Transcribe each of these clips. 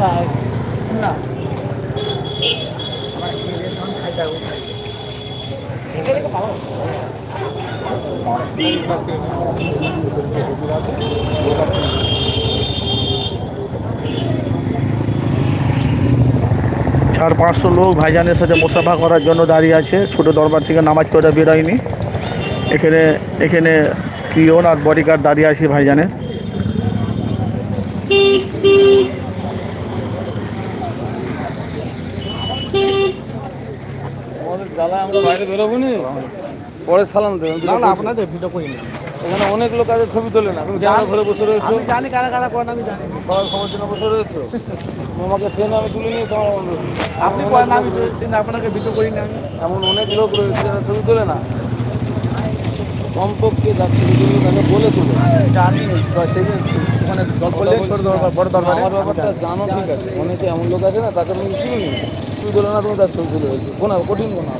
চার-500 লোক ভাইজানের সাথে মুসাফা করার জন্য দাঁড়িয়ে আছে। ছোট দরবার থেকে নামাজ পড়ে বেরোয়নি। এখানে এখানে পিয়ন আর বডিগার্ড দাঁড়িয়ে আছে ভাইজানের। আমরা বাইরে বেরোবো নি, পরে সালাম দেবেন। আপনাদের ভিডিও করি না, এখানে অনেক লোক আছে, ছবি তোলে না। তুমি কেন ঘরে বসে রয়েছো? জানি কারা কারা করেন, আমি জানি সবার খবর জন্য বসে রয়েছো। তোমাকে চেনে, আমি তুলে নিয়ে তোমার আপনি করেন, আমি আপনাকে ভিডিও করি না। এমন অনেক লোক রয়েছে যারা ছবি তোলে না। কমপক্ষে যাচ্ছে তাকে বলে তুলে জানি ওখানে বড় দরবার আমার ব্যাপারটা জানো, ঠিক আছে। অনেকে এমন লোক আছে না, তাকে তুমি ছবি নি ছবি তোলে না, তুমি তার ছবি তুলে হয়েছে কোনা কঠিন কোনা।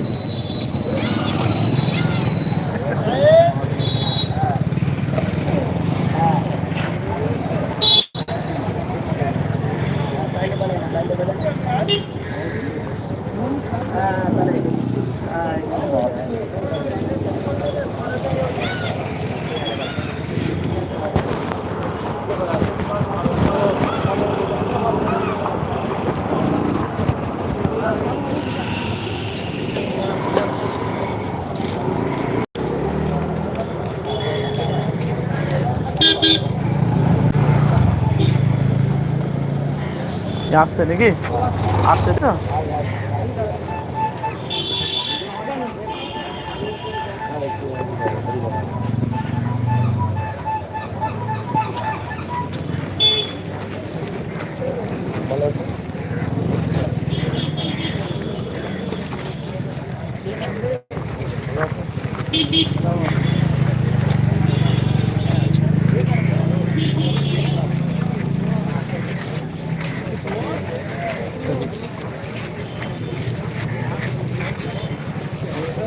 আসছে নাকি? আসছে তো।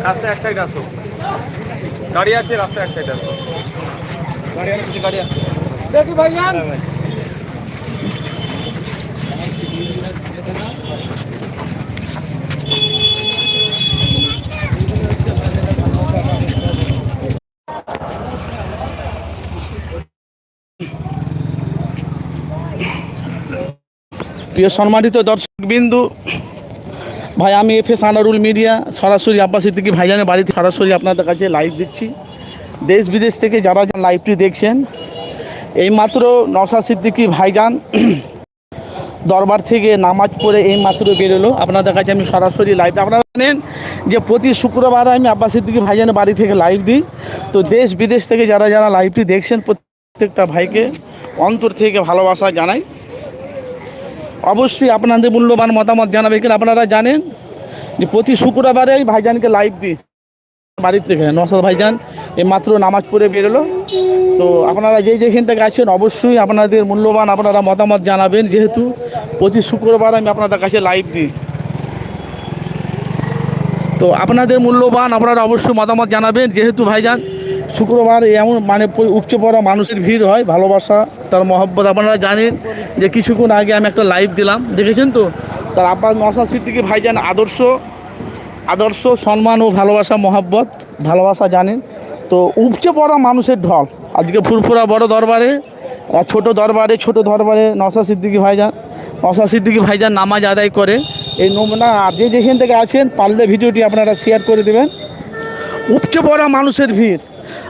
রাস্তা এক সাইড আসো, গাড়ি আছে, রাস্তা এক সাইড আসো, গাড়ি আছে, গাড়ি আছে। দেখি ভাইজান, প্রিয় সম্মানিত দর্শকবিন্দু, ভাই আমি এফএস আনারুল মিডিয়া সরাসরি আব্বাস সিদ্দিকী ভাইজানের বাড়িতে সরাসরি আপনাদের কাছে লাইভ দিচ্ছি। দেশ বিদেশ থেকে যারা লাইভটি দেখছেন, এইমাত্র নওশাদ সিদ্দিকী ভাইজান দরবার থেকে নামাজ পড়ে এইমাত্র বেরোলো। আপনাদের কাছে আমি সরাসরি লাইভ, আপনারা জানেন যে প্রতি শুক্রবার আমি আব্বাস সিদ্দিকী ভাইজানের বাড়ি থেকে লাইভ দিই। তো দেশ বিদেশ থেকে যারা যারা লাইভটি দেখছেন, প্রত্যেকটা ভাইকে অন্তর থেকে ভালোবাসা জানাই। অবশ্যই আপনাদের মূল্যবান মতামত জানাবে। কিন্তু আপনারা জানেন যে প্রতি শুক্রবারেই ভাইজানকে লাইভ দিই বাড়ির থেকে। নওশাদ ভাইজান এই মাত্র নামাজ পড়ে বেরোলো। তো আপনারা যেখান থেকে আছেন, অবশ্যই আপনাদের মূল্যবান আপনারা মতামত জানাবেন, যেহেতু প্রতি শুক্রবার আমি আপনাদের কাছে লাইভ দিই। তো আপনাদের মূল্যবান আপনারা অবশ্যই মতামত জানাবেন, যেহেতু ভাইজান শুক্রবার এমন মানে উপচে পড়া মানুষের ভিড় হয়, ভালোবাসা তার মহব্বত। আপনারা জানেন যে কিছুক্ষণ আগে আমি একটা লাইভ দিলাম, দেখেছেন তো। তার আব্বাস নওশাদ সিদ্দিকী ভাইজান আদর্শ সম্মান ও ভালোবাসা মহব্বত ভালোবাসা জানেন। তো উপচে পড়া মানুষের ঢল আজকে ফুরফুরা বড় দরবারে, ছোট দরবারে নওশাদ সিদ্দিকী ভাইজান নামাজ আদায় করে। এই নমুনা আর যেখান থেকে আছেন পারলে ভিডিওটি আপনারা শেয়ার করে দেবেন। উপচে পড়া মানুষের ভিড়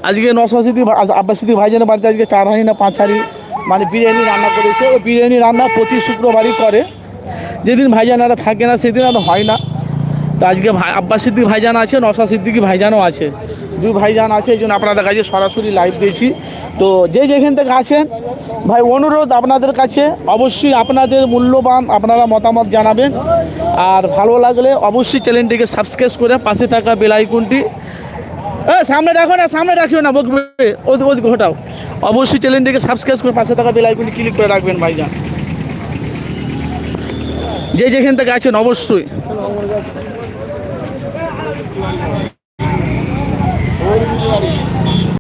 আজকে নওশাদ সিদ্দিকী আব্বাস সিদ্দিকী ভাইজানের বাড়িতে আজকে 4 হাঁড়ি না 5 হাঁড়ি মানে বিরিয়ানি রান্না করেছে। ও বিরিয়ানি রান্না প্রতি শুক্রবারই করে, যেদিন ভাইজানারা থাকে না সেদিন আর হয় না। তো আজকে আব্বাস সিদ্দিকী ভাইজান আছে, নওশাদ সিদ্দিকী ভাইজানও আছে, দুই ভাইজান আছে। এই জন্য আপনাদের কাছে সরাসরি লাইভ দিয়েছি। তো যেখান থেকে আছেন ভাই, অনুরোধ আপনাদের কাছে, অবশ্যই আপনাদের মূল্যবান আপনারা মতামত জানাবেন। আর ভালো লাগলে অবশ্যই চ্যানেলটিকে সাবস্ক্রাইব করে পাশে থাকা বেল আইকনটি সামনে রাখো না, সামনে রাখিও না, বকবে ওদিকে হটাও। অবশ্যই চ্যানেলটিকে সাবস্ক্রাইব করে পাশে থাকা বেল আইকনটি ক্লিক করে রাখবেন ভাইজান। যেখান থেকে আছেন অবশ্যই